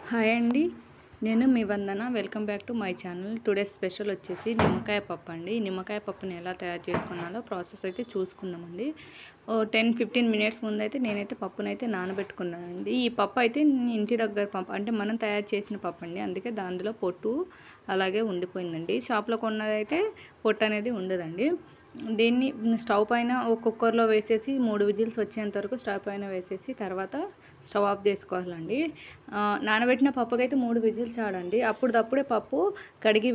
Hi అండి, నేను మీ Vandana. Welcome back to my channel. Today special వచ్చేసి నిమ్మకాయ పప్పు అండి. నిమ్మకాయ పప్పుని ఎలా తయారు చేసుకున్నాలో ప్రాసెస్ అయితే చూసుకుందామండి. 10-15 మినిట్స్ ముందు అయితే నేనైతే పప్పునైతే నానబెట్టుకున్నానండి. ఈ పప్పు అయితే ఇంటి దగ్గర పప్పు అంటే మనం తయారు చేసిన పప్పు అండి, అందుకే దానిలో పొట్టు అలాగే ఉండిపోయిందండి. షాప్లో కొన్నదైతే పొట్టు అనేది ఉండదండి. దీన్ని స్టవ్ పైన ఒక కుక్కర్లో వేసేసి 3 విజిల్స్ వచ్చేంత వరకు స్టవ్ పైన వేసేసి తర్వాత స్టవ్ ఆఫ్ చేసుకోవాలండి. నానబెట్టిన పప్పుకైతే 3 విజిల్స్ ఆడండి. అప్పుడప్పుడే పప్పు కడిగి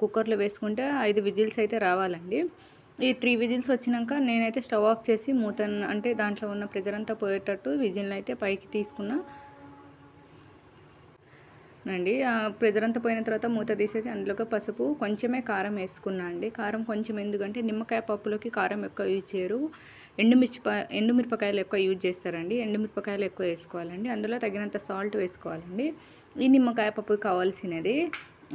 కుక్కర్లో వేసుకుంటే 5 విజిల్స్ అయితే రావాలండి. ఈ 3 విజిల్స్ వచ్చినాక నేనైతే స్టవ్ ఆఫ్ చేసి మూతను అంటే దాంట్లో ఉన్న ప్రెజర్ అంతా పోయేటట్టు విజిల్ని అయితే పైకి తీసుకున్నా అండి. ప్రెజర్ అంతా పోయిన తర్వాత మూత తీసేసి అందులోకి పసుపు, కొంచెమే కారం వేసుకున్నా అండి. కారం కొంచెం ఎందుకంటే నిమ్మకాయ పప్పులోకి కారం ఎక్కువ యూజ్ చేయరు, ఎండుమిరపకాయలు ఎక్కువ యూజ్ చేస్తారండి. ఎండుమిరపకాయలు ఎక్కువ వేసుకోవాలండి. అందులో తగినంత సాల్ట్ వేసుకోవాలండి. ఈ నిమ్మకాయ పప్పుకి కావాల్సినది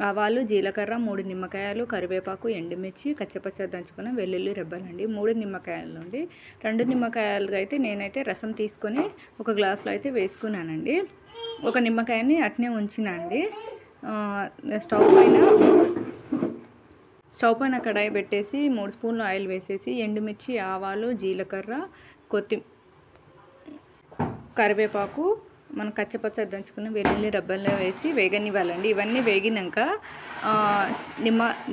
ఆవాలు, జీలకర్ర, 3 నిమ్మకాయలు, కరివేపాకు, ఎండుమిర్చి, కచ్చపచ్చ దంచుకున్న వెల్లుల్లి రెబ్బలండి. 3 నిమ్మకాయలు నుండి 2 నిమ్మకాయలు అయితే నేనైతే రసం తీసుకొని ఒక గ్లాసులో అయితే వేసుకున్నానండి. ఒక నిమ్మకాయని అట్నే ఉంచినండి. స్టవ్ పైన కడాయి పెట్టేసి 3 స్పూన్లు ఆయిల్ వేసేసి ఎండుమిర్చి, ఆవాలు, జీలకర్ర, కరివేపాకు, మనం కచ్చపచ్చ దంచుకున్న వెల్లుల్లి రబ్బల్లో వేసి వేగనివ్వాలండి. ఇవన్నీ వేగినాక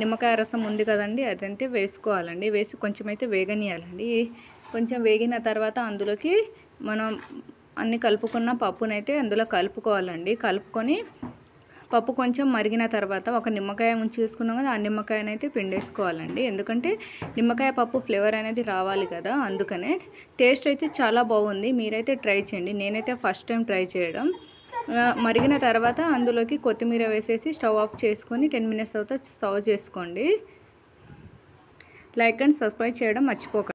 నిమ్మకాయ రసం ఉంది కదండి, అదంతే వేసుకోవాలండి. వేసి కొంచెం అయితే వేగనియాలండి. కొంచెం వేగిన తర్వాత అందులోకి మనం అన్నీ కలుపుకున్న పప్పునైతే అందులో కలుపుకోవాలండి. కలుపుకొని పప్పు కొంచెం మరిగిన తర్వాత ఒక నిమ్మకాయ ఉంచేసుకున్నాం కదా, ఆ నిమ్మకాయనైతే పిండేసుకోవాలండి. ఎందుకంటే నిమ్మకాయ పప్పు ఫ్లేవర్ అనేది రావాలి కదా, అందుకనే. టేస్ట్ అయితే చాలా బాగుంది, మీరైతే ట్రై చేయండి. నేనైతే ఫస్ట్ టైం ట్రై చేయడం. మరిగిన తర్వాత అందులోకి కొత్తిమీర వేసేసి స్టవ్ ఆఫ్ చేసుకొని 10 మినిట్స్ తర్వాత సర్వ్ చేసుకోండి. లైక్ అండ్ సబ్స్క్రైబ్ చేయడం మర్చిపోకండి.